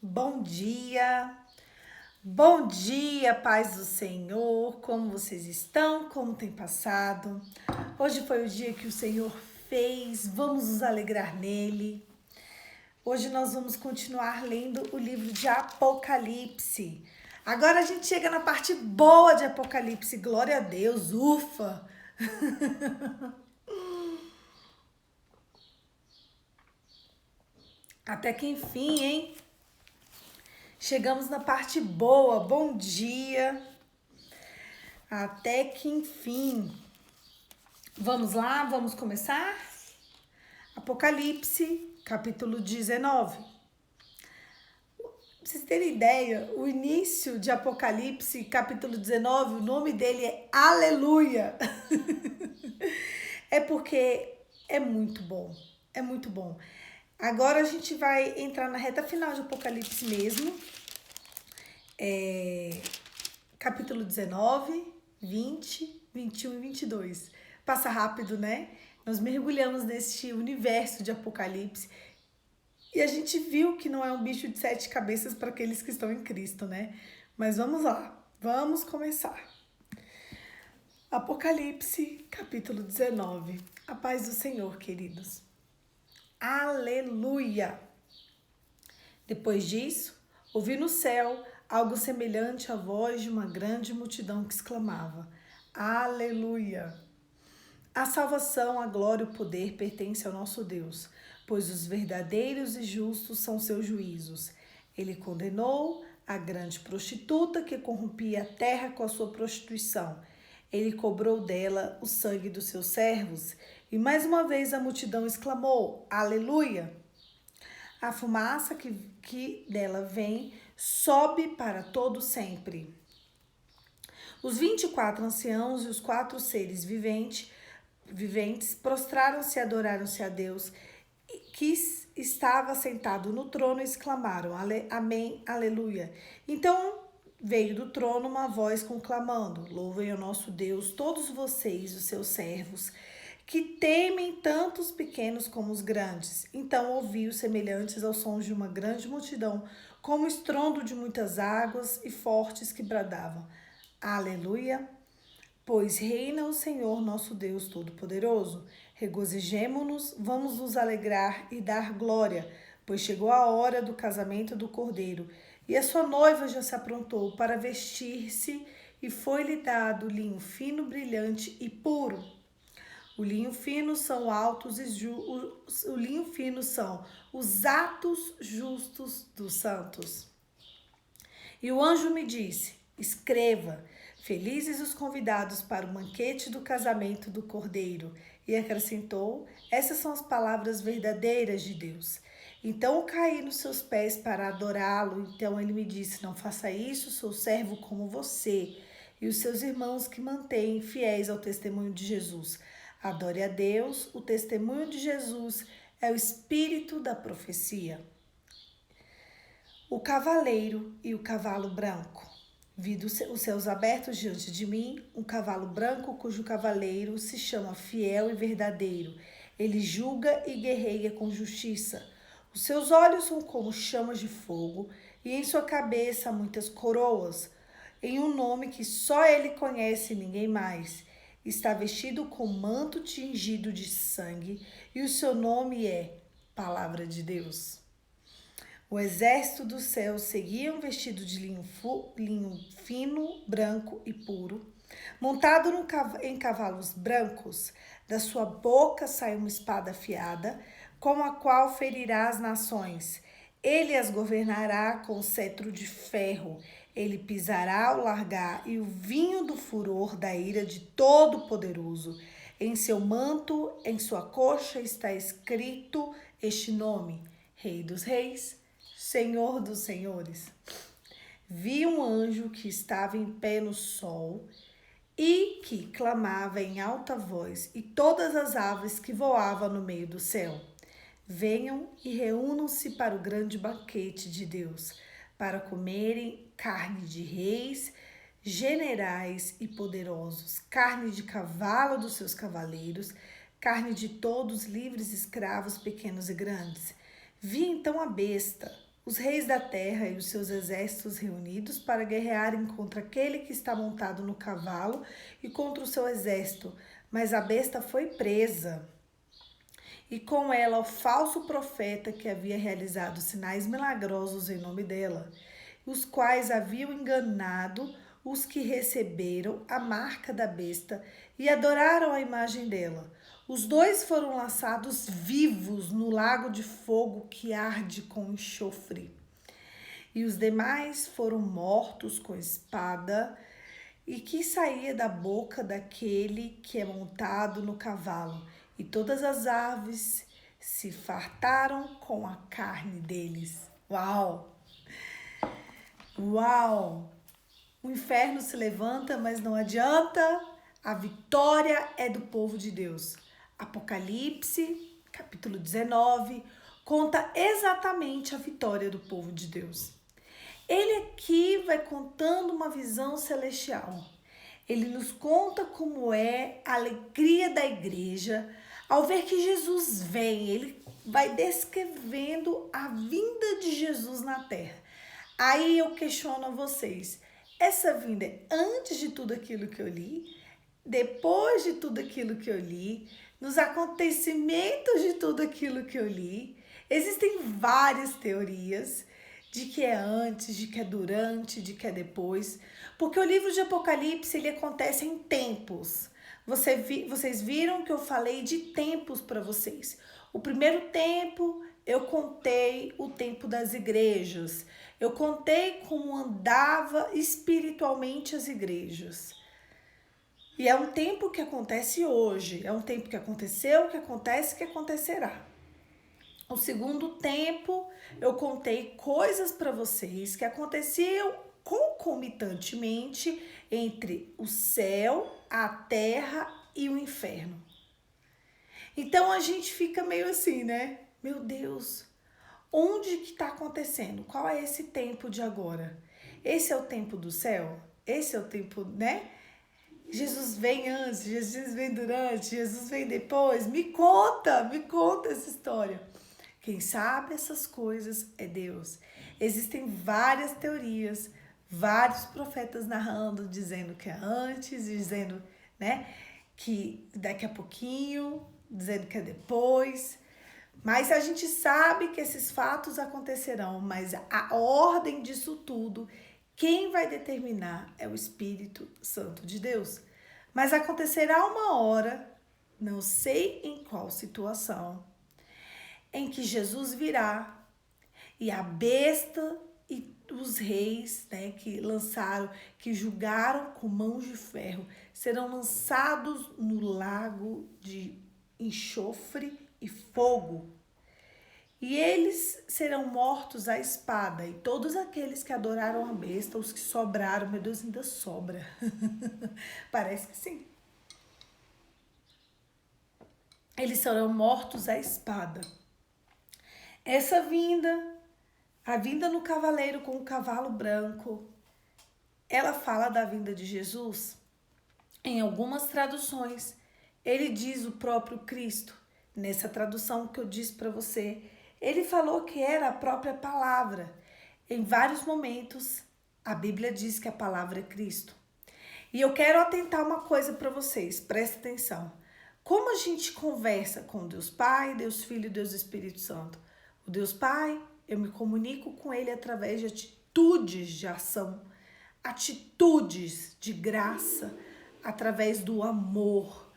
Bom dia, paz do Senhor, como vocês estão, como tem passado? Hoje foi o dia que o Senhor fez, vamos nos alegrar nele. Hoje nós vamos continuar lendo o livro de Apocalipse. Agora a gente chega na parte boa de Apocalipse, glória a Deus, ufa! Até que enfim, hein? Chegamos na parte boa, bom dia! Até que enfim. Vamos lá, vamos começar? Apocalipse, capítulo 19. Pra vocês terem ideia, o início de Apocalipse, capítulo 19, o nome dele é Aleluia. É porque é muito bom, é muito bom. Agora a gente vai entrar na reta final de Apocalipse mesmo. Capítulo 19, 20, 21 e 22. Passa rápido, né? Nós mergulhamos neste universo de Apocalipse e a gente viu que não é um bicho de 7 cabeças para aqueles que estão em Cristo, né? Mas vamos lá, vamos começar. Apocalipse, capítulo 19. A paz do Senhor, queridos. Aleluia! Depois disso, ouvi no céu algo semelhante à voz de uma grande multidão que exclamava: Aleluia! A salvação, a glória e o poder pertencem ao nosso Deus, pois os verdadeiros e justos são seus juízos. Ele condenou a grande prostituta que corrompia a terra com a sua prostituição. Ele cobrou dela o sangue dos seus servos. E mais uma vez a multidão exclamou: Aleluia! A fumaça que dela vem sobe para todo sempre. Os 24 anciãos e os 4 seres viventes prostraram-se e adoraram-se a Deus, que estava sentado no trono, e exclamaram: Amém, aleluia. Então veio do trono uma voz conclamando: Louvem o nosso Deus, todos vocês, os seus servos, que temem tanto os pequenos como os grandes. Então ouvi os semelhantes aos sons de uma grande multidão, como o estrondo de muitas águas e fortes que bradavam: Aleluia! Pois reina o Senhor nosso Deus Todo-Poderoso. Regozijemo-nos, vamos nos alegrar e dar glória, pois chegou a hora do casamento do Cordeiro, e a sua noiva já se aprontou para vestir-se, e foi-lhe dado linho fino, brilhante e puro. O linho fino são o linho fino são os atos justos dos santos. E o anjo me disse: Escreva: Felizes os convidados para o banquete do casamento do Cordeiro. E acrescentou: Essas são as palavras verdadeiras de Deus. Então eu caí nos seus pés para adorá-lo. Então ele me disse: Não faça isso, sou servo como você e os seus irmãos que mantêm fiéis ao testemunho de Jesus. Adore a Deus, o testemunho de Jesus é o espírito da profecia. O cavaleiro e o cavalo branco. Vi os céus abertos diante de mim, um cavalo branco cujo cavaleiro se chama Fiel e Verdadeiro. Ele julga e guerreia com justiça. Os seus olhos são como chamas de fogo e em sua cabeça há muitas coroas, em um nome que só ele conhece e ninguém mais. Está vestido com manto tingido de sangue e o seu nome é Palavra de Deus. O exército dos céus seguiam vestido de linho fino, branco e puro, montado em cavalos brancos. Da sua boca sai uma espada afiada, com a qual ferirá as nações. Ele as governará com cetro de ferro. Ele pisará o largar e o vinho do furor da ira de Todo-Poderoso. Em seu manto, em sua coxa, está escrito este nome: Rei dos Reis, Senhor dos Senhores. Vi um anjo que estava em pé no sol e que clamava em alta voz, e todas as aves que voavam no meio do céu: Venham e reúnam-se para o grande banquete de Deus, para comerem carne de reis, generais e poderosos, carne de cavalo dos seus cavaleiros, carne de todos livres, escravos, pequenos e grandes. Vi então a besta, os reis da terra e os seus exércitos reunidos para guerrearem contra aquele que está montado no cavalo e contra o seu exército. Mas a besta foi presa, e com ela o falso profeta que havia realizado sinais milagrosos em nome dela, os quais haviam enganado os que receberam a marca da besta e adoraram a imagem dela. Os dois foram lançados vivos no lago de fogo que arde com enxofre. E os demais foram mortos com espada e que saía da boca daquele que é montado no cavalo. E todas as aves se fartaram com a carne deles. Uau! Uau! O inferno se levanta, mas não adianta. A vitória é do povo de Deus. Apocalipse, capítulo 19, conta exatamente a vitória do povo de Deus. Ele aqui vai contando uma visão celestial. Ele nos conta como é a alegria da igreja ao ver que Jesus vem. Ele vai descrevendo a vinda de Jesus na terra. Aí eu questiono a vocês, essa vinda é antes de tudo aquilo que eu li? Depois de tudo aquilo que eu li? Nos acontecimentos de tudo aquilo que eu li? Existem várias teorias de que é antes, de que é durante, de que é depois. Porque o livro de Apocalipse, ele acontece em tempos. Vocês viram que eu falei de tempos para vocês. O primeiro tempo, eu contei o tempo das igrejas. Eu contei como andava espiritualmente as igrejas. E é um tempo que acontece hoje. É um tempo que aconteceu, que acontece, que acontecerá. O segundo tempo, eu contei coisas para vocês que aconteciam concomitantemente entre o céu, a terra e o inferno. Então a gente fica meio assim, né? Meu Deus, onde que está acontecendo? Qual é esse tempo de agora? Esse é o tempo do céu? Esse é o tempo, né? Jesus vem antes, Jesus vem durante, Jesus vem depois. Me conta essa história. Quem sabe essas coisas é Deus. Existem várias teorias, vários profetas narrando, dizendo que é antes, dizendo, né, que daqui a pouquinho, dizendo que é depois. Mas a gente sabe que esses fatos acontecerão, mas a ordem disso tudo, quem vai determinar é o Espírito Santo de Deus. Mas acontecerá uma hora, não sei em qual situação, em que Jesus virá e a besta e os reis, né, que lançaram, que julgaram com mãos de ferro, serão lançados no lago de enxofre e fogo. E eles serão mortos à espada, e todos aqueles que adoraram a besta, os que sobraram, meu Deus, ainda sobra. Parece que sim. Eles serão mortos à espada. Essa vinda, a vinda no cavaleiro com o cavalo branco, ela fala da vinda de Jesus. Em algumas traduções, ele diz o próprio Cristo. Nessa tradução que eu disse para você, ele falou que era a própria palavra. Em vários momentos, a Bíblia diz que a palavra é Cristo. E eu quero atentar uma coisa para vocês, presta atenção. Como a gente conversa com Deus Pai, Deus Filho e Deus Espírito Santo? O Deus Pai, eu me comunico com Ele através de atitudes de ação, atitudes de graça, através do amor.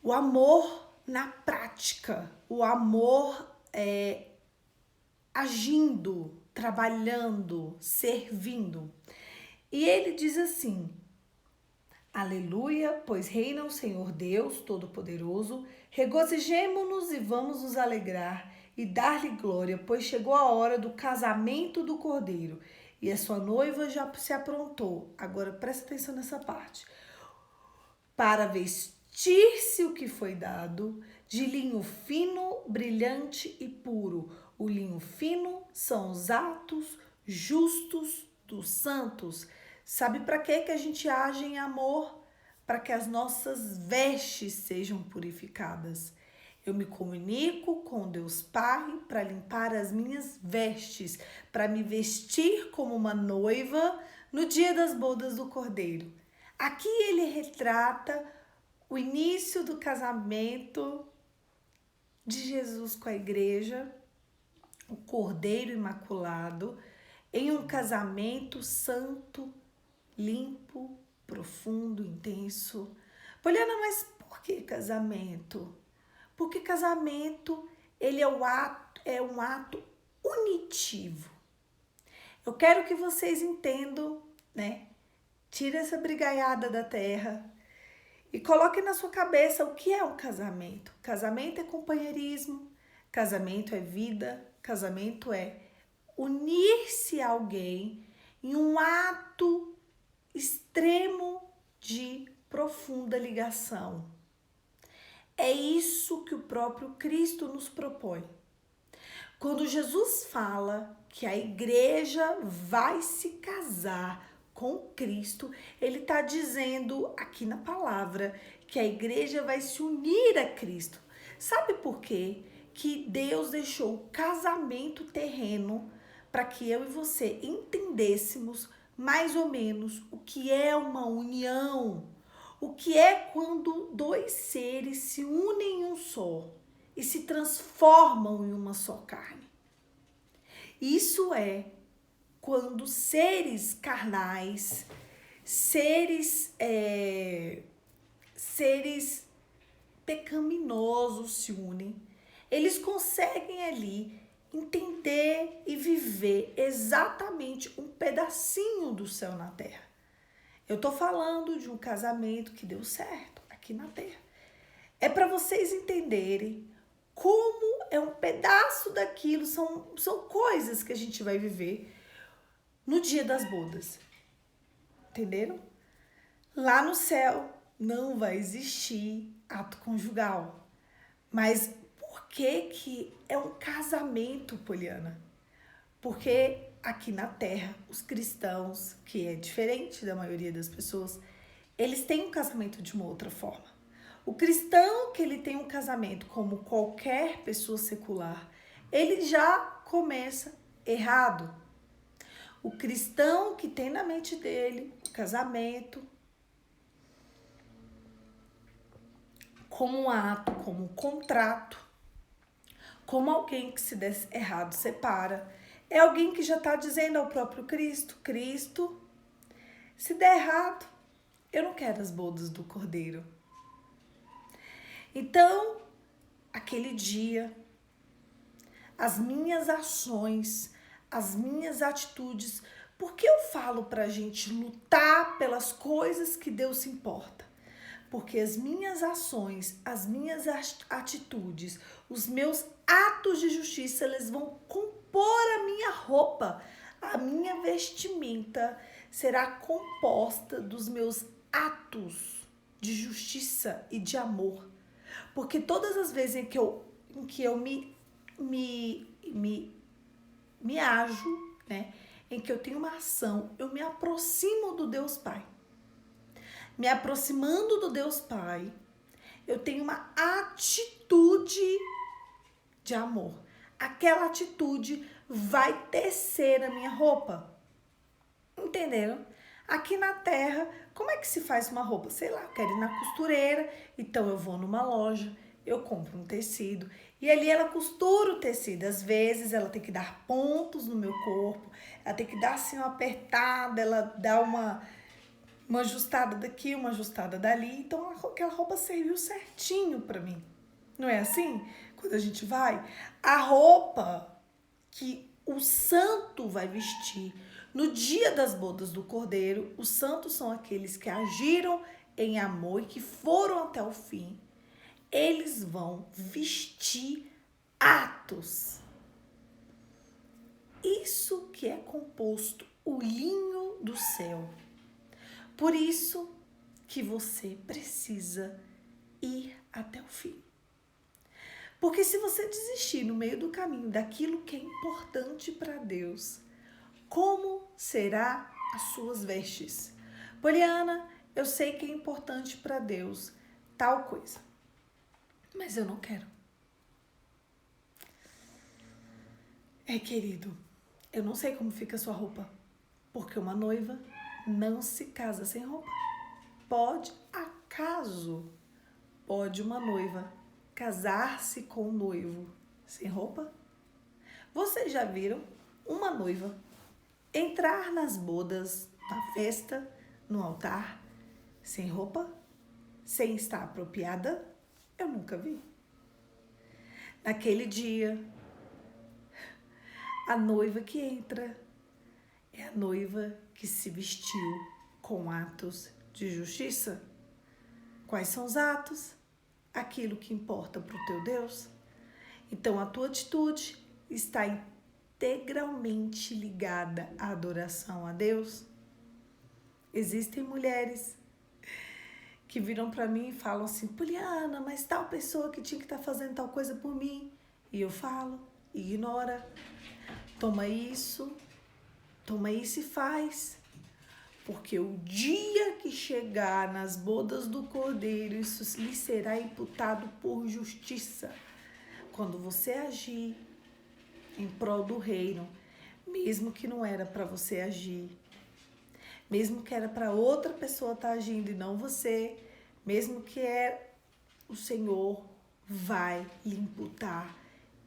O amor na prática, o amor agindo, trabalhando, servindo. E ele diz assim: aleluia, pois reina o Senhor Deus Todo-Poderoso, regozijemo-nos e vamos nos alegrar e dar-lhe glória, pois chegou a hora do casamento do Cordeiro e a sua noiva já se aprontou. Agora presta atenção nessa parte. Para vestir-se o que foi dado, de linho fino, brilhante e puro. O linho fino são os atos justos dos santos. Sabe para que a gente age em amor? Para que as nossas vestes sejam purificadas. Eu me comunico com Deus Pai para limpar as minhas vestes, para me vestir como uma noiva no dia das bodas do Cordeiro. Aqui ele retrata o início do casamento de Jesus com a igreja, o Cordeiro Imaculado, em um casamento santo, limpo, profundo, intenso. Poliana, mas por que casamento? Porque casamento, ele é um ato unitivo. Eu quero que vocês entendam, né? Tire essa brigaiada da terra e coloque na sua cabeça o que é um casamento. Casamento é companheirismo, casamento é vida, casamento é unir-se a alguém em um ato extremo de profunda ligação. É isso que o próprio Cristo nos propõe. Quando Jesus fala que a igreja vai se casar com Cristo, ele está dizendo aqui na palavra que a igreja vai se unir a Cristo. Sabe por quê? Que Deus deixou o casamento terreno para que eu e você entendêssemos mais ou menos o que é uma união, o que é quando dois seres se unem em um só e se transformam em uma só carne. Isso é quando seres carnais, seres pecaminosos se unem, eles conseguem ali entender e viver exatamente um pedacinho do céu na terra. Eu tô falando de um casamento que deu certo aqui na terra. É para vocês entenderem como é um pedaço daquilo, são coisas que a gente vai viver no dia das bodas. Entenderam? Lá no céu não vai existir ato conjugal. Mas por que é um casamento, Poliana? Porque aqui na Terra, os cristãos, que é diferente da maioria das pessoas, eles têm um casamento de uma outra forma. O cristão que ele tem um casamento como qualquer pessoa secular, ele já começa errado. O cristão que tem na mente dele o casamento como um ato, como um contrato, como alguém que se der errado separa, é alguém que já está dizendo ao próprio Cristo, Cristo, se der errado, eu não quero as bodas do Cordeiro. Então, aquele dia, as minhas ações, as minhas atitudes, por que eu falo para a gente lutar pelas coisas que Deus se importa? Porque as minhas ações, as minhas atitudes, os meus atos de justiça, eles vão compor a minha roupa. A minha vestimenta será composta dos meus atos de justiça e de amor. Porque todas as vezes em que eu me ajo, né? Em que eu tenho uma ação, eu me aproximo do Deus Pai. Me aproximando do Deus Pai, eu tenho uma atitude de amor. Aquela atitude vai tecer a minha roupa. Entenderam? Aqui na Terra, como é que se faz uma roupa? Sei lá, eu quero ir na costureira, então eu vou numa loja, eu compro um tecido e ali ela costura o tecido. Às vezes ela tem que dar pontos no meu corpo, ela tem que dar assim uma apertada, ela dá uma ajustada daqui, uma ajustada dali. Então aquela roupa serviu certinho para mim. Não é assim? Quando a gente vai, a roupa que o santo vai vestir no dia das bodas do Cordeiro, os santos são aqueles que agiram em amor e que foram até o fim. Eles vão vestir atos. Isso que é composto o linho do céu. Por isso que você precisa ir até o fim. Porque se você desistir no meio do caminho daquilo que é importante para Deus, como será as suas vestes? Poliana, eu sei que é importante para Deus tal coisa, mas eu não quero. Querido, eu não sei como fica a sua roupa, porque uma noiva não se casa sem roupa. Pode uma noiva casar-se com um noivo sem roupa? Vocês já viram uma noiva entrar nas bodas, na festa, no altar, sem roupa? Sem estar apropriada? Eu nunca vi. Naquele dia, a noiva que entra é a noiva que se vestiu com atos de justiça. Quais são os atos? Aquilo que importa para o teu Deus. Então, a tua atitude está integralmente ligada à adoração a Deus. Existem mulheres que viram para mim e falam assim: Poliana, mas tal pessoa que tinha que estar fazendo tal coisa por mim. E eu falo: ignora, toma isso e faz. Porque o dia que chegar nas bodas do Cordeiro, isso lhe será imputado por justiça. Quando você agir em prol do reino, mesmo que não era para você agir, mesmo que era para outra pessoa estar agindo e não você, mesmo que o Senhor vai lhe imputar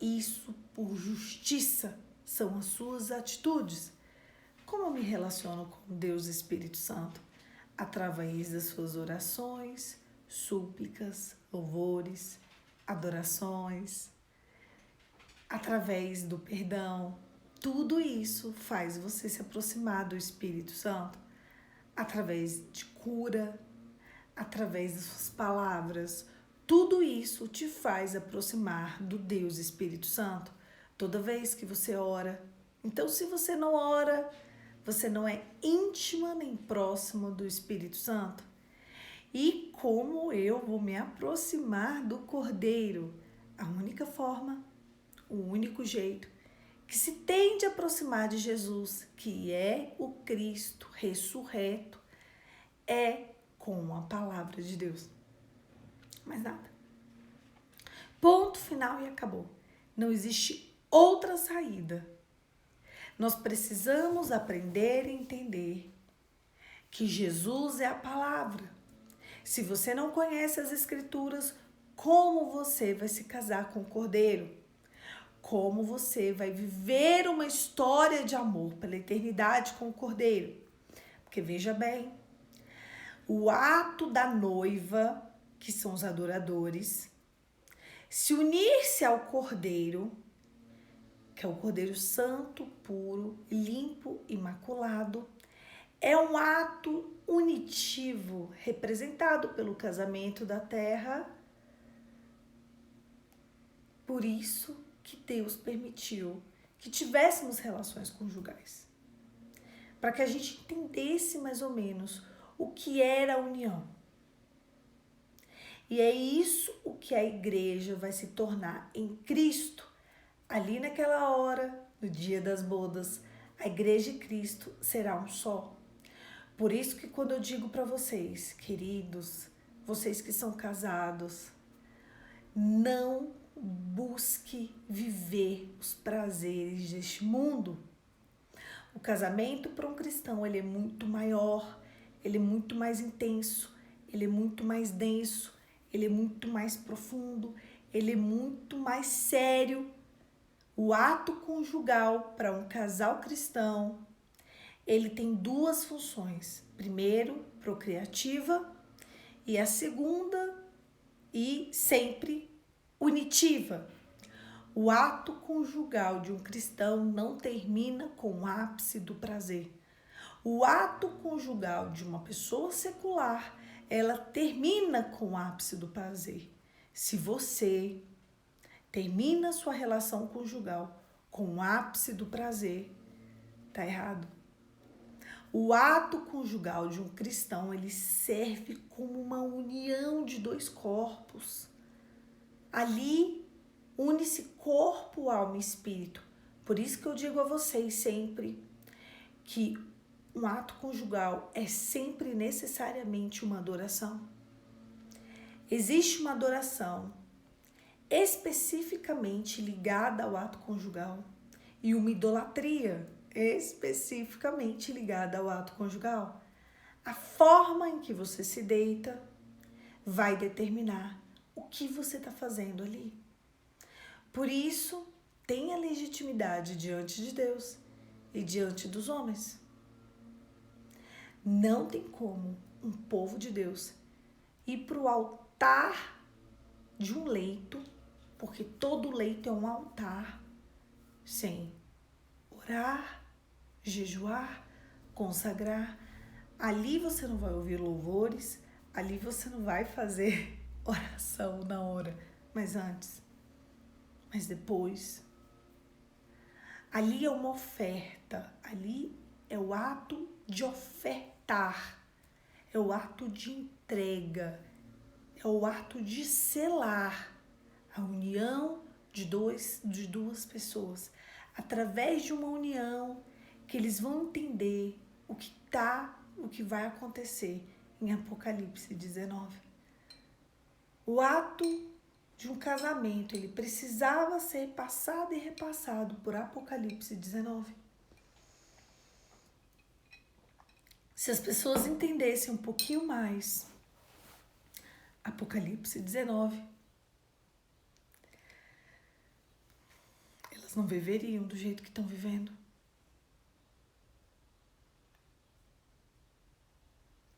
isso por justiça. São as suas atitudes. Como eu me relaciono com Deus Espírito Santo? Através das suas orações, súplicas, louvores, adorações, através do perdão. Tudo isso faz você se aproximar do Espírito Santo, através de cura, através das suas palavras. Tudo isso te faz aproximar do Deus Espírito Santo toda vez que você ora. Então, se você não ora, você não é íntima nem próxima do Espírito Santo. E como eu vou me aproximar do Cordeiro? A única forma, o único jeito que se tem de aproximar de Jesus, que é o Cristo ressurreto, é com a palavra de Deus. Mais nada. Ponto final e acabou. Não existe outra saída. Nós precisamos aprender e entender que Jesus é a palavra. Se você não conhece as Escrituras, como você vai se casar com o Cordeiro? Como você vai viver uma história de amor pela eternidade com o Cordeiro? Porque veja bem, o ato da noiva, que são os adoradores, se unir-se ao Cordeiro, que é o Cordeiro santo, puro, limpo, imaculado, é um ato unitivo, representado pelo casamento da terra. Por isso que Deus permitiu que tivéssemos relações conjugais, para que a gente entendesse mais ou menos o que era a união. E é isso o que a igreja vai se tornar em Cristo. Ali naquela hora, no dia das bodas, a igreja e Cristo será um só. Por isso que quando eu digo para vocês, queridos, vocês que são casados, não busque viver os prazeres deste mundo. O casamento para um cristão, ele é muito maior, ele é muito mais intenso, ele é muito mais denso, ele é muito mais profundo, ele é muito mais sério. O ato conjugal para um casal cristão, ele tem duas funções. Primeiro, procriativa, e a segunda, e sempre unitiva. O ato conjugal de um cristão não termina com o ápice do prazer. O ato conjugal de uma pessoa secular, ela termina com o ápice do prazer. Se você termina sua relação conjugal com o ápice do prazer, tá errado. O ato conjugal de um cristão, ele serve como uma união de dois corpos. Ali une-se corpo, alma e espírito. Por isso que eu digo a vocês sempre que um ato conjugal é sempre necessariamente uma adoração. Existe uma adoração especificamente ligada ao ato conjugal, e uma idolatria especificamente ligada ao ato conjugal. A forma em que você se deita vai determinar o que você está fazendo ali. Por isso, tenha legitimidade diante de Deus e diante dos homens. Não tem como um povo de Deus ir para o altar de um leito, porque todo leito é um altar, sem orar, jejuar, consagrar. Ali você não vai ouvir louvores, ali você não vai fazer oração na hora, mas antes, mas depois. Ali é uma oferta, ali é o ato de ofertar, é o ato de entrega, é o ato de selar a união de duas pessoas, através de uma união que eles vão entender o que vai acontecer em Apocalipse 19. O ato de um casamento, ele precisava ser passado e repassado por Apocalipse 19. Se as pessoas entendessem um pouquinho mais Apocalipse 19, elas não viveriam do jeito que estão vivendo.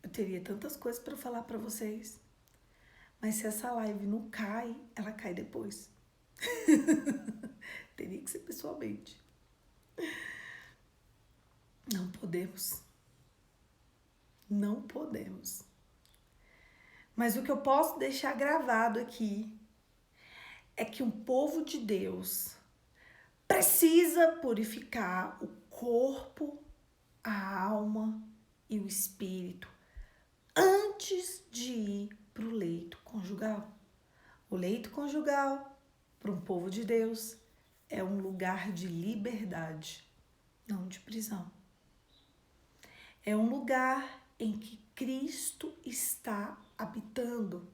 Eu teria tantas coisas para falar para vocês, mas se essa live não cai, ela cai depois. Teria que ser pessoalmente. Não podemos. Não podemos. Mas o que eu posso deixar gravado aqui é que um povo de Deus precisa purificar o corpo, a alma e o espírito antes de ir para o leito conjugal. O leito conjugal, para um povo de Deus, é um lugar de liberdade, não de prisão. É um lugar em que Cristo está habitando.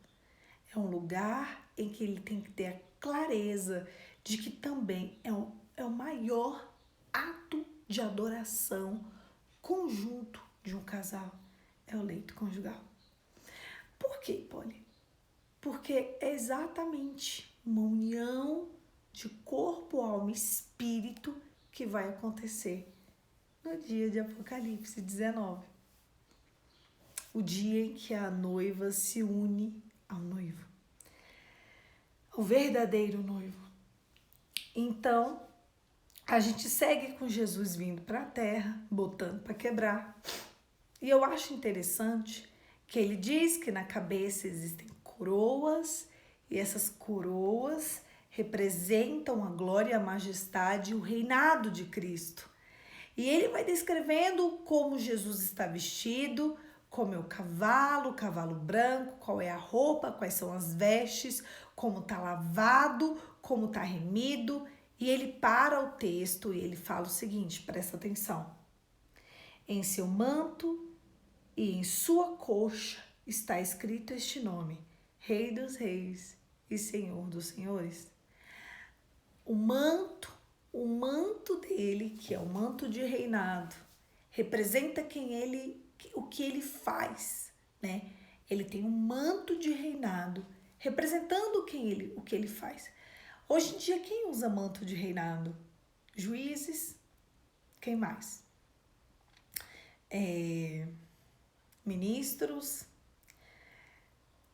É um lugar em que ele tem que ter a clareza de que também é o maior ato de adoração conjunto de um casal. É o leito conjugal. Por quê, Polly? Porque é exatamente uma união de corpo, alma e espírito que vai acontecer no dia de Apocalipse 19. O dia em que a noiva se une ao noivo. O verdadeiro noivo. Então, a gente segue com Jesus vindo para a terra, botando para quebrar. E eu acho interessante que ele diz que na cabeça existem coroas, e essas coroas representam a glória, a majestade e o reinado de Cristo. E ele vai descrevendo como Jesus está vestido, como é o cavalo branco, qual é a roupa, quais são as vestes, como está lavado, como está remido. E ele para o texto e ele fala o seguinte, presta atenção. Em seu manto e em sua coxa está escrito este nome, Rei dos Reis e Senhor dos Senhores. O manto dele, que é o manto de reinado, representa o que ele faz, né? Ele tem um manto de reinado, representando o que ele faz. Hoje em dia, quem usa manto de reinado? Juízes, quem mais? Ministros,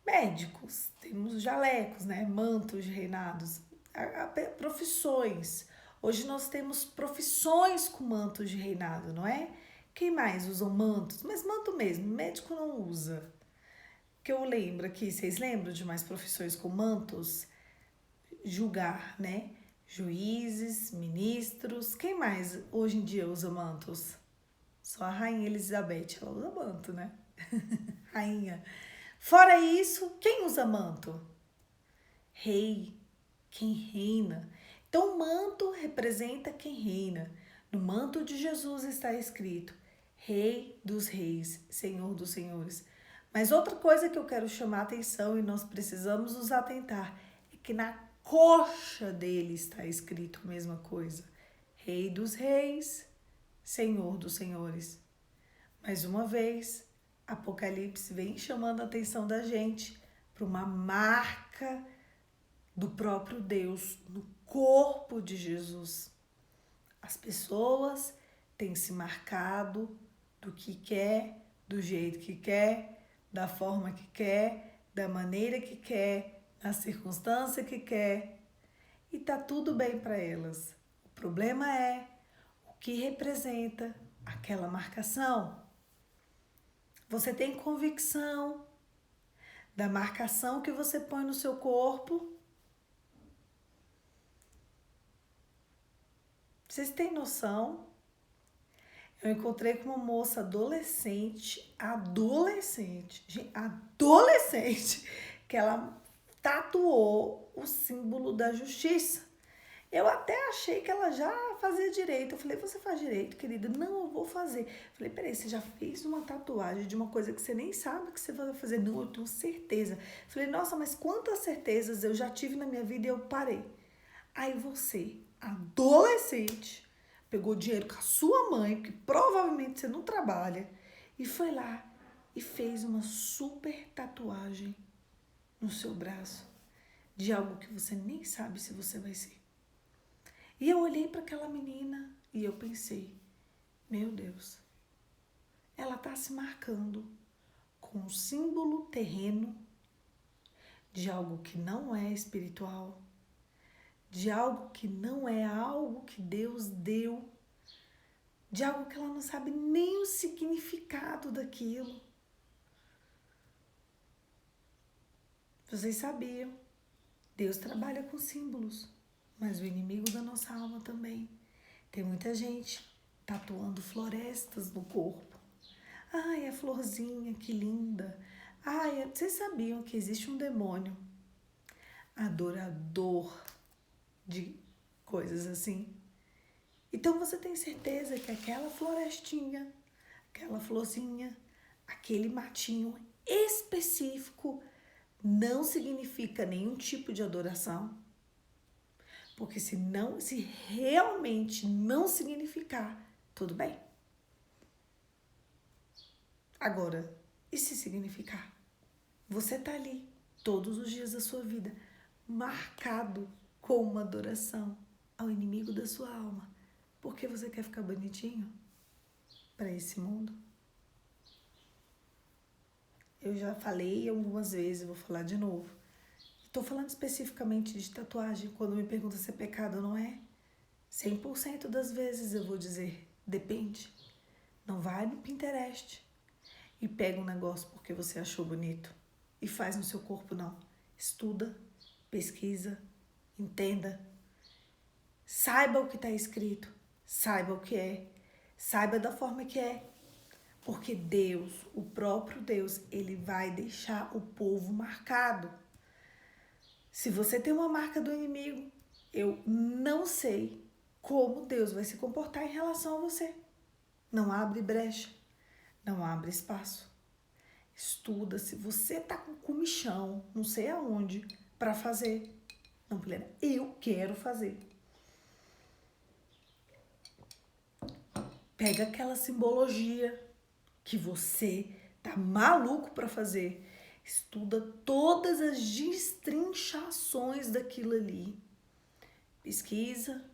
médicos, temos jalecos, né? Mantos de reinados, profissões. Hoje nós temos profissões com mantos de reinado, não é? Quem mais usa mantos? Mas manto mesmo, médico não usa. Que eu lembro aqui, vocês lembram de mais profissões com mantos? Julgar, né? Juízes, ministros. Quem mais hoje em dia usa mantos? Só a Rainha Elizabeth, ela usa manto, né? Rainha. Fora isso, quem usa manto? Rei, quem reina. Então, o manto representa quem reina. No manto de Jesus está escrito Rei dos Reis, Senhor dos Senhores. Mas outra coisa que eu quero chamar a atenção e nós precisamos nos atentar é que na coxa dele está escrito a mesma coisa. Rei dos reis, Senhor dos senhores. Mais uma vez, Apocalipse vem chamando a atenção da gente para uma marca do próprio Deus no corpo de Jesus. As pessoas têm se marcado do que quer, do jeito que quer, da forma que quer, da maneira que quer, na circunstância que quer. E tá tudo bem para elas. O problema é o que representa aquela marcação. Você tem convicção da marcação que você põe no seu corpo? Vocês têm noção? Eu encontrei com uma moça adolescente, que ela tatuou o símbolo da justiça. Eu até achei que ela já fazia direito. Eu falei, você faz direito, querida? Não, eu vou fazer. Eu falei, peraí, você já fez uma tatuagem de uma coisa que você nem sabe que você vai fazer? Não, eu tenho certeza. Eu falei, nossa, mas quantas certezas eu já tive na minha vida e eu parei. Aí você, adolescente, pegou dinheiro com a sua mãe, porque provavelmente você não trabalha, e foi lá e fez uma super tatuagem no seu braço de algo que você nem sabe se você vai ser. E eu olhei para aquela menina e eu pensei, meu Deus, ela está se marcando com um símbolo terreno de algo que não é espiritual, de algo que não é algo que Deus deu, de algo que ela não sabe nem o significado daquilo. Vocês sabiam, Deus trabalha com símbolos, mas o inimigo da nossa alma também. Tem muita gente tatuando florestas no corpo. Ai, a florzinha, que linda. Ai, vocês sabiam que existe um demônio adorador de coisas assim? Então você tem certeza que aquela florestinha, aquela florzinha, aquele matinho específico não significa nenhum tipo de adoração? Porque se realmente não significar, tudo bem. Agora, e se significar? Você tá ali todos os dias da sua vida, marcado com uma adoração ao inimigo da sua alma. Porque você quer ficar bonitinho para esse mundo? Eu já falei algumas vezes, vou falar de novo. Estou falando especificamente de tatuagem. Quando me perguntam se é pecado ou não é, 100% das vezes eu vou dizer, depende. Não vai no Pinterest e pega um negócio porque você achou bonito e faz no seu corpo, não. Estuda, pesquisa, entenda. Saiba o que está escrito, saiba o que é, saiba da forma que é. Porque Deus, o próprio Deus, ele vai deixar o povo marcado. Se você tem uma marca do inimigo, eu não sei como Deus vai se comportar em relação a você. Não abre brecha, não abre espaço. Estuda, se você tá com comichão, não sei aonde, para fazer. Não, Pilena, eu quero fazer. Pega aquela simbologia que você tá maluco para fazer. Estuda todas as destrinchações daquilo ali. Pesquisa,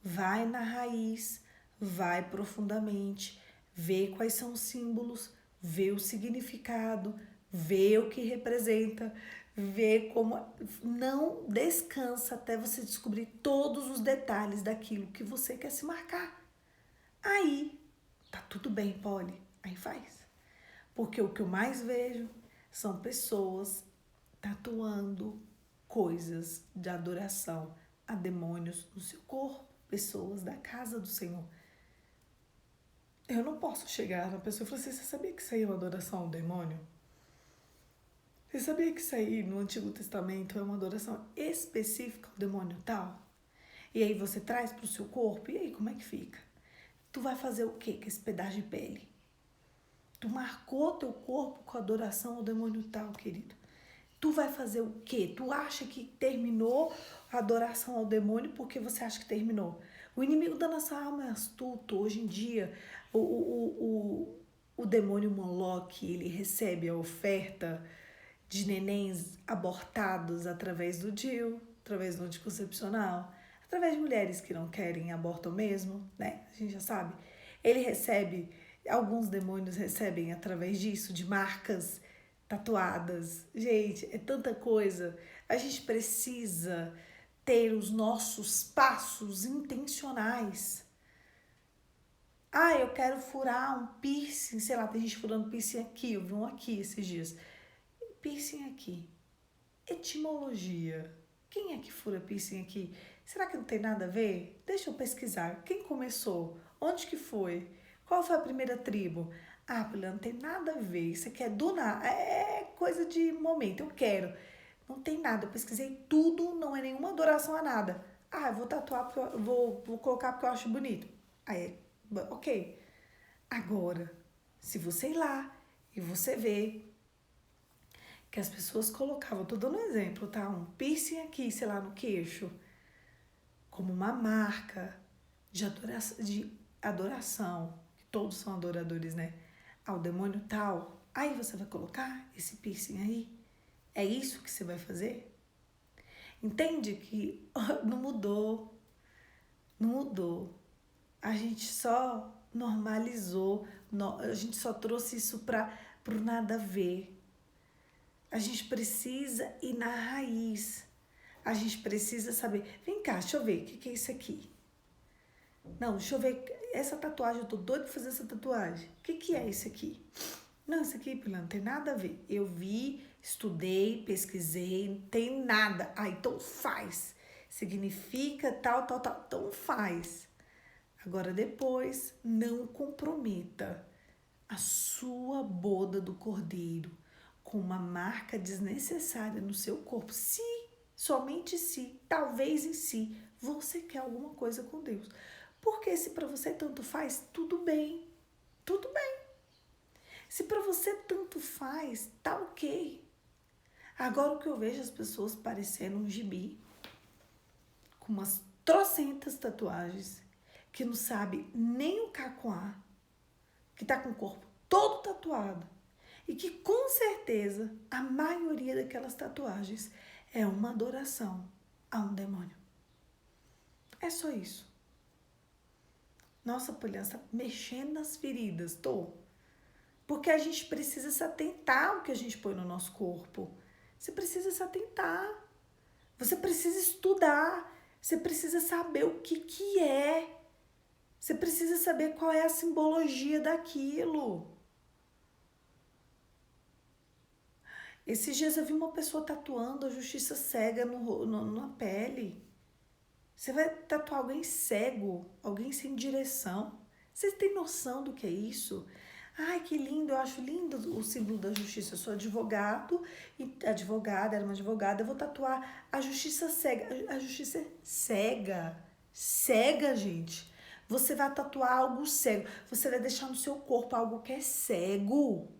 vai na raiz, vai profundamente, vê quais são os símbolos, vê o significado, vê o que representa, vê como... Não descansa até você descobrir todos os detalhes daquilo que você quer se marcar. Aí, tá tudo bem, Polly. Aí faz. Porque o que eu mais vejo são pessoas tatuando coisas de adoração a demônios no seu corpo, pessoas da casa do Senhor. Eu não posso chegar na pessoa e falar assim, você sabia que isso aí é uma adoração ao demônio? Você sabia que isso aí no Antigo Testamento é uma adoração específica ao demônio tal? E aí você traz para o seu corpo, e aí como é que fica? Tu vai fazer o quê com esse pedaço de pele? Tu marcou teu corpo com adoração ao demônio tal, querido. Tu vai fazer o quê? Tu acha que terminou a adoração ao demônio porque você acha que terminou? O inimigo da nossa alma é astuto. Hoje em dia, o demônio Moloque, ele recebe a oferta de nenéns abortados através do DIU, através do anticoncepcional, através de mulheres que não querem aborto mesmo, né? A gente já sabe. Ele recebe, alguns demônios recebem através disso, de marcas tatuadas. Gente, é tanta coisa. A gente precisa ter os nossos passos intencionais. Ah, eu quero furar um piercing, sei lá, tem gente furando piercing aqui, eu vi um aqui esses dias. Piercing aqui. Etimologia. Quem é que fura piercing aqui? Será que não tem nada a ver? Deixa eu pesquisar. Quem começou? Onde que foi? Qual foi a primeira tribo? Ah, não tem nada a ver. Isso aqui é do nada. É coisa de momento. Eu quero. Não tem nada. Eu pesquisei tudo, não é nenhuma adoração a nada. Ah, eu vou tatuar, porque vou colocar porque eu acho bonito. Aí, ok. Agora, se você ir lá e você ver que as pessoas colocavam, tô dando um exemplo, tá? Um piercing aqui, sei lá, no queixo, como uma marca de adoração, que todos são adoradores, né? Ao demônio tal. Aí você vai colocar esse piercing aí? É isso que você vai fazer? Entende que não mudou, não mudou. A gente só normalizou, a gente só trouxe isso para o nada a ver. A gente precisa ir na raiz. A gente precisa saber. Vem cá, deixa eu ver, o que é isso aqui? Não, deixa eu ver. Essa tatuagem, eu tô doida pra fazer essa tatuagem. O que é isso aqui? Não, isso aqui, Pilar, não tem nada a ver. Eu vi, estudei, pesquisei, não tem nada. Ah, então faz. Significa tal. Então faz. Agora depois, não comprometa a sua boda do cordeiro com uma marca desnecessária no seu corpo. Se, somente se, talvez em si, você quer alguma coisa com Deus. Porque se para você tanto faz, tudo bem. Tudo bem. Se para você tanto faz, tá ok. Agora o que eu vejo as pessoas parecendo um gibi, com umas trocentas tatuagens, que não sabe nem o cacoá, que tá com o corpo todo tatuado, e que com certeza a maioria daquelas tatuagens é uma adoração a um demônio. É só isso. Nossa, Poliana, tá mexendo nas feridas, tô. Porque a gente precisa se atentar ao que a gente põe no nosso corpo. Você precisa se atentar. Você precisa estudar. Você precisa saber o que é. Você precisa saber qual é a simbologia daquilo. Esses dias eu vi uma pessoa tatuando a justiça cega na pele. Você vai tatuar alguém cego, alguém sem direção. Você tem noção do que é isso? Ai, que lindo, eu acho lindo o símbolo da justiça. Eu sou advogado, e advogada, era uma advogada, eu vou tatuar a justiça cega. A justiça é cega. Cega, gente. Você vai tatuar algo cego. Você vai deixar no seu corpo algo que é cego.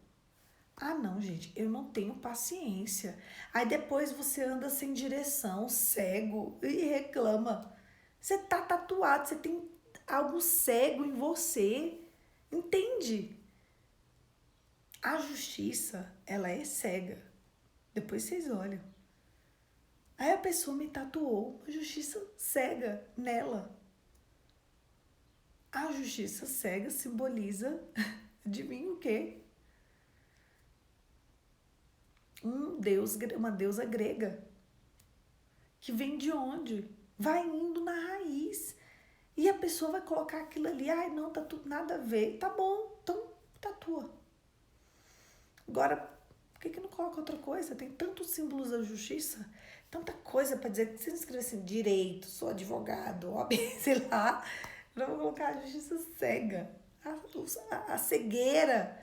Ah, não, gente, eu não tenho paciência. Aí depois você anda sem direção, cego e reclama. Você tá tatuado, você tem algo cego em você. Entende? A justiça, ela é cega. Depois vocês olham. Aí a pessoa me tatuou a justiça cega nela. A justiça cega simboliza, adivinha o quê? Uma deusa grega. Que vem de onde? Vai indo na raiz. E a pessoa vai colocar aquilo ali. Ai, não, tá tudo nada a ver. Tá bom, então tatua. Agora, por que não coloca outra coisa? Tem tantos símbolos da justiça, tanta coisa para dizer. Se você não escrever assim, direito, sou advogado, OAB, sei lá. Eu vou colocar a justiça cega. A cegueira.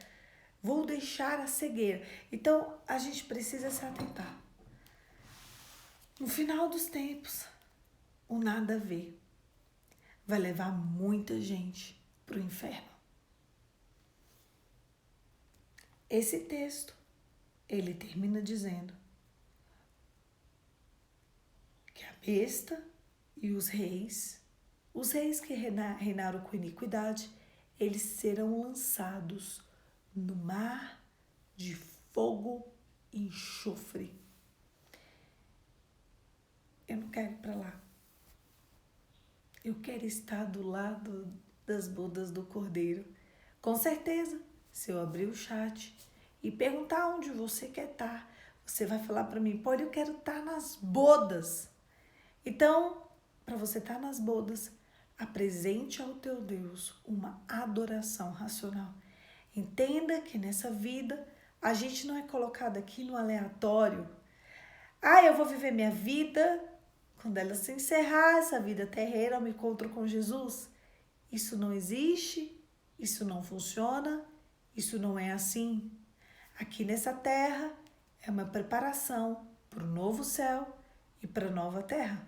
Vou deixar a cegueira. Então, a gente precisa se atentar. No final dos tempos, o nada a ver vai levar muita gente para o inferno. Esse texto, ele termina dizendo que a besta e os reis, Os reis que reinaram com iniquidade, eles serão lançados no mar de fogo e enxofre. Eu não quero ir para lá. Eu quero estar do lado das bodas do Cordeiro. Com certeza, se eu abrir o chat e perguntar onde você quer estar, você vai falar para mim, Polly, eu quero estar nas bodas. Então, para você estar nas bodas, apresente ao teu Deus uma adoração racional. Entenda que nessa vida, a gente não é colocado aqui no aleatório. Eu vou viver minha vida, quando ela se encerrar, essa vida terrena, eu me encontro com Jesus. Isso não existe, isso não funciona, isso não é assim. Aqui nessa terra é uma preparação para o novo céu e para a nova terra.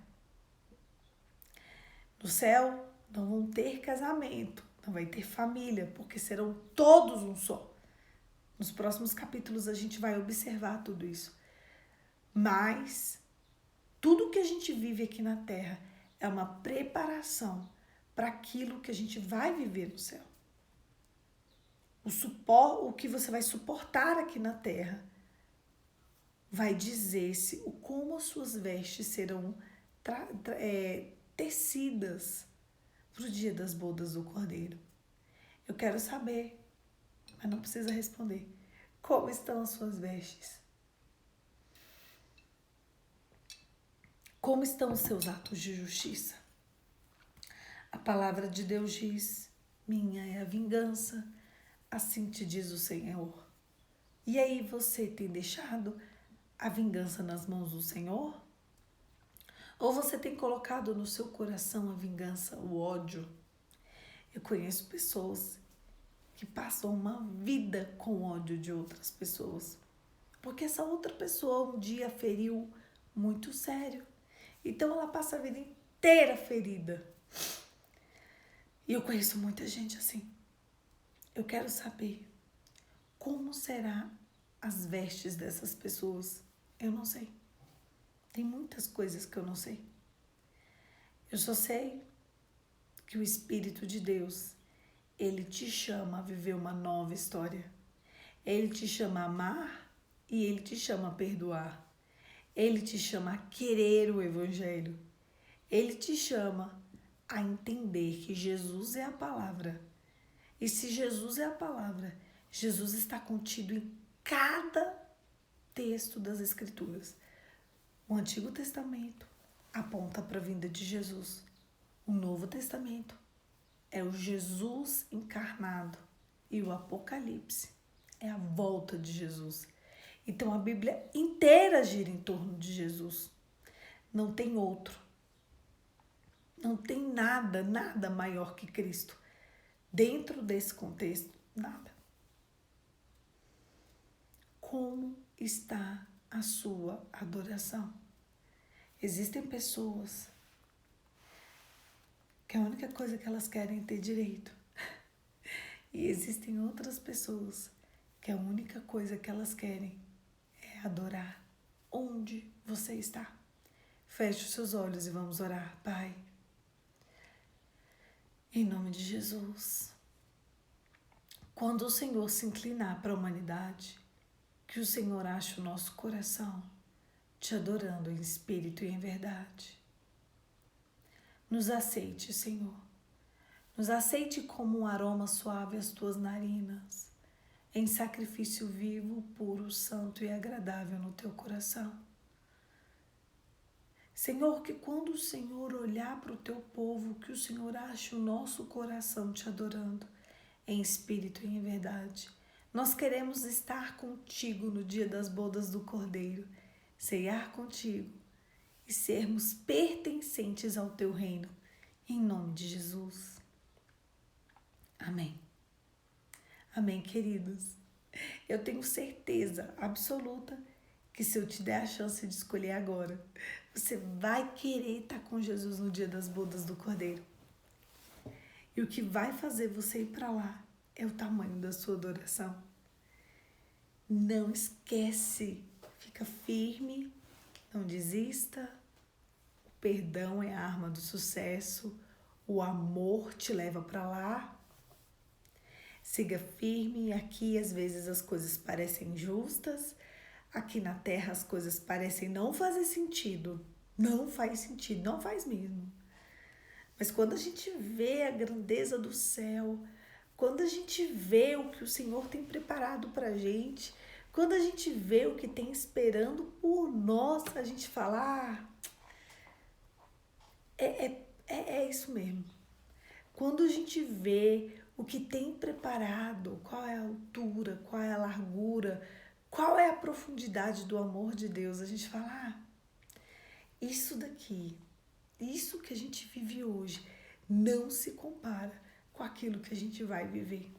No céu não vão ter casamento, não vai ter família, porque serão todos um só. Nos próximos capítulos a gente vai observar tudo isso. Mas tudo que a gente vive aqui na terra é uma preparação para aquilo que a gente vai viver no céu. O que você vai suportar aqui na terra vai dizer como as suas vestes serão tecidas para o dia das bodas do Cordeiro. Eu quero saber, mas não precisa responder. Como estão as suas vestes? Como estão os seus atos de justiça? A palavra de Deus diz, minha é a vingança, assim te diz o Senhor. E aí você tem deixado a vingança nas mãos do Senhor? Ou você tem colocado no seu coração a vingança, o ódio? Eu conheço pessoas que passam uma vida com ódio de outras pessoas. Porque essa outra pessoa um dia feriu muito sério. Então ela passa a vida inteira ferida. E eu conheço muita gente assim. Eu quero saber como serão as vestes dessas pessoas. Eu não sei. Tem muitas coisas que eu não sei. Eu só sei que o Espírito de Deus, ele te chama a viver uma nova história. Ele te chama a amar e ele te chama a perdoar. Ele te chama a querer o Evangelho. Ele te chama a entender que Jesus é a palavra. E se Jesus é a palavra, Jesus está contido em cada texto das Escrituras. O Antigo Testamento aponta para a vinda de Jesus. O Novo Testamento é o Jesus encarnado. E o Apocalipse é a volta de Jesus. Então a Bíblia inteira gira em torno de Jesus. Não tem outro. Não tem nada maior que Cristo. Dentro desse contexto, nada. Como está a sua adoração? Existem pessoas que a única coisa que elas querem é ter direito. E existem outras pessoas que a única coisa que elas querem é adorar. Onde você está? Feche os seus olhos e vamos orar. Pai, em nome de Jesus, quando o Senhor se inclinar para a humanidade, que o Senhor ache o nosso coração te adorando em espírito e em verdade. Nos aceite, Senhor. Nos aceite como um aroma suave às tuas narinas, em sacrifício vivo, puro, santo e agradável no teu coração. Senhor, que quando o Senhor olhar para o teu povo, que o Senhor ache o nosso coração te adorando em espírito e em verdade. Nós queremos estar contigo no dia das bodas do Cordeiro, ceiar contigo e sermos pertencentes ao teu reino, em nome de Jesus. Amém. Amém, queridos. Eu tenho certeza absoluta que se eu te der a chance de escolher agora, você vai querer estar com Jesus no dia das bodas do Cordeiro. E o que vai fazer você ir para lá é o tamanho da sua adoração. Não esquece, fica firme, não desista. O perdão é a arma do sucesso. O amor te leva para lá. Siga firme. Aqui às vezes as coisas parecem injustas. Aqui na terra as coisas parecem não fazer sentido. Não faz sentido, não faz mesmo. Mas quando a gente vê a grandeza do céu, quando a gente vê o que o Senhor tem preparado pra gente, quando a gente vê o que tem esperando por nós, a gente fala, é isso mesmo. Quando a gente vê o que tem preparado, qual é a altura, qual é a largura, qual é a profundidade do amor de Deus, a gente fala, isso daqui, isso que a gente vive hoje, não se compara com aquilo que a gente vai viver.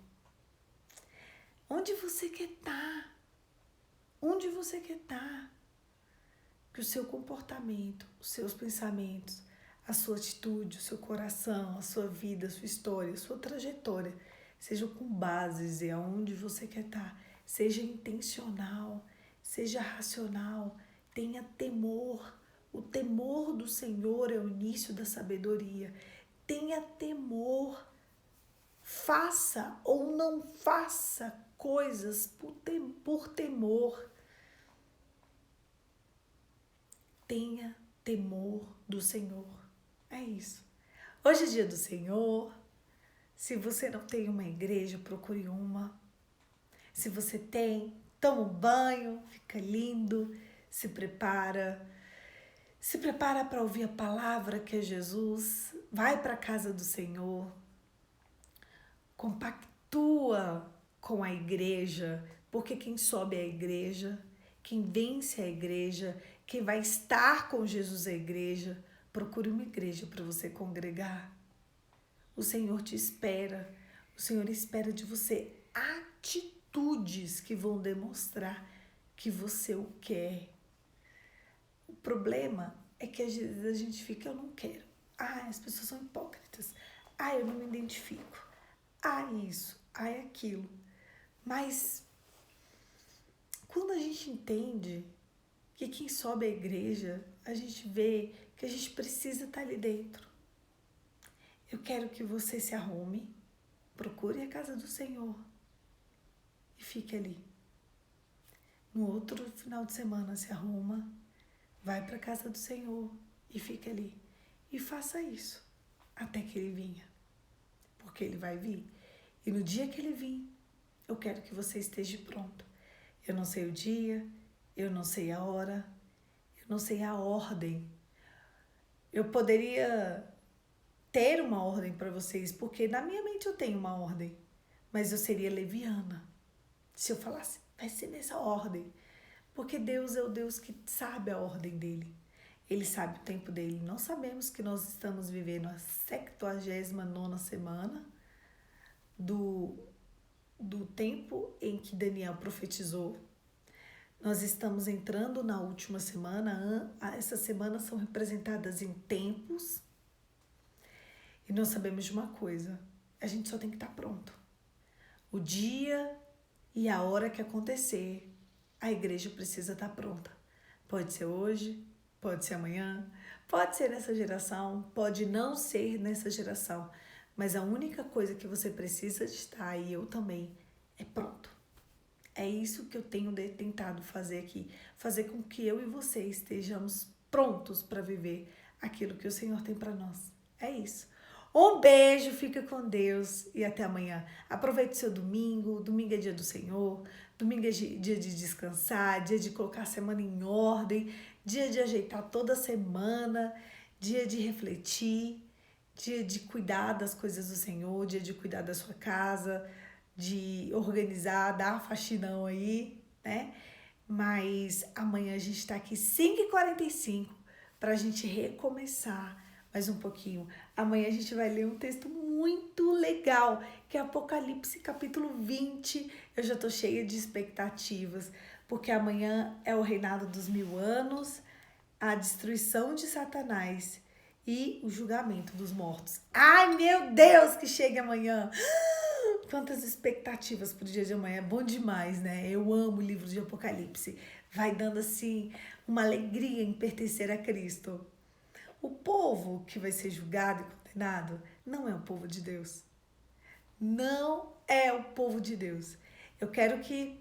Onde você quer estar? Onde você quer estar? Que o seu comportamento, os seus pensamentos, a sua atitude, o seu coração, a sua vida, a sua história, a sua trajetória, sejam com bases em aonde você quer estar. Seja intencional, seja racional, tenha temor. O temor do Senhor é o início da sabedoria. Tenha temor. Faça ou não faça coisas por temor. Tenha temor do Senhor. É isso. Hoje é dia do Senhor. Se você não tem uma igreja, procure uma. Se você tem, toma um banho, fica lindo, se prepara. Se prepara para ouvir a palavra que é Jesus. Vai para a casa do Senhor. Compactua com a igreja, porque quem sobe é a igreja, quem vence é a igreja, quem vai estar com Jesus é a igreja. Procure uma igreja para você congregar. O Senhor te espera. O Senhor espera de você atitudes que vão demonstrar que você o quer. O problema é que às vezes a gente fica, eu não quero. As pessoas são hipócritas. Eu não me identifico. Isso, aquilo. Mas quando a gente entende que quem sobe à igreja, a gente vê que a gente precisa estar ali dentro. Eu quero que você se arrume, procure a casa do Senhor e fique ali. No outro final de semana se arruma, vai para a casa do Senhor e fique ali. E faça isso até que Ele venha, porque Ele vai vir. E no dia que Ele vir, eu quero que você esteja pronto. Eu não sei o dia, eu não sei a hora, eu não sei a ordem. Eu poderia ter uma ordem para vocês, porque na minha mente eu tenho uma ordem, mas eu seria leviana se eu falasse, vai ser nessa ordem. Porque Deus é o Deus que sabe a ordem dele. Ele sabe o tempo dele. Não sabemos que nós estamos vivendo a 79ª semana do tempo em que Daniel profetizou. Nós estamos entrando na última semana. Essas semanas são representadas em tempos. E nós sabemos de uma coisa. A gente só tem que estar pronto. O dia e a hora que acontecer, a igreja precisa estar pronta. Pode ser hoje, pode ser amanhã, pode ser nessa geração, pode não ser nessa geração. Mas a única coisa que você precisa de estar, e eu também, é pronto. É isso que eu tenho tentado fazer aqui. Fazer com que eu e você estejamos prontos para viver aquilo que o Senhor tem para nós. É isso. Um beijo, fica com Deus e até amanhã. Aproveite o seu domingo. Domingo é dia do Senhor. Domingo é dia de descansar, dia de colocar a semana em ordem, dia de ajeitar toda a semana, dia de refletir, dia de cuidar das coisas do Senhor, dia de cuidar da sua casa, de organizar, dar faxinão aí, né? Mas amanhã a gente tá aqui 5h45 pra gente recomeçar mais um pouquinho. Amanhã a gente vai ler um texto muito legal, que é Apocalipse capítulo 20. Eu já tô cheia de expectativas, porque amanhã é o reinado dos 1000 anos, a destruição de Satanás e o julgamento dos mortos. Ai, meu Deus, que chegue amanhã! Quantas expectativas pro dia de amanhã, é bom demais, né? Eu amo o livro de Apocalipse, vai dando assim uma alegria em pertencer a Cristo. O povo que vai ser julgado e condenado não é o povo de Deus. Não é o povo de Deus. Eu quero que,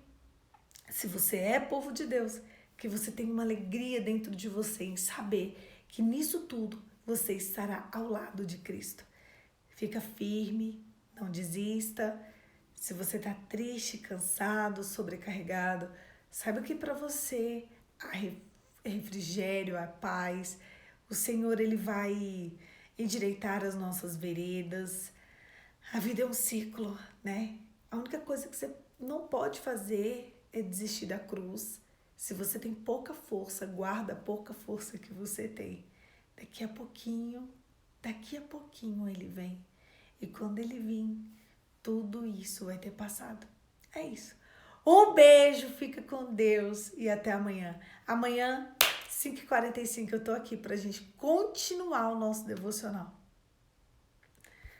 se você é povo de Deus, que você tenha uma alegria dentro de você em saber que nisso tudo você estará ao lado de Cristo. Fica firme, não desista. Se você está triste, cansado, sobrecarregado, saiba que para você há refrigério, há paz. O Senhor, Ele vai endireitar as nossas veredas. A vida é um ciclo, né? A única coisa que você não pode fazer é desistir da cruz. Se você tem pouca força, guarda a pouca força que você tem. Daqui a pouquinho Ele vem. E quando Ele vir, tudo isso vai ter passado. É isso. Um beijo, fica com Deus e até amanhã. Amanhã, 5h45, eu tô aqui pra gente continuar o nosso devocional.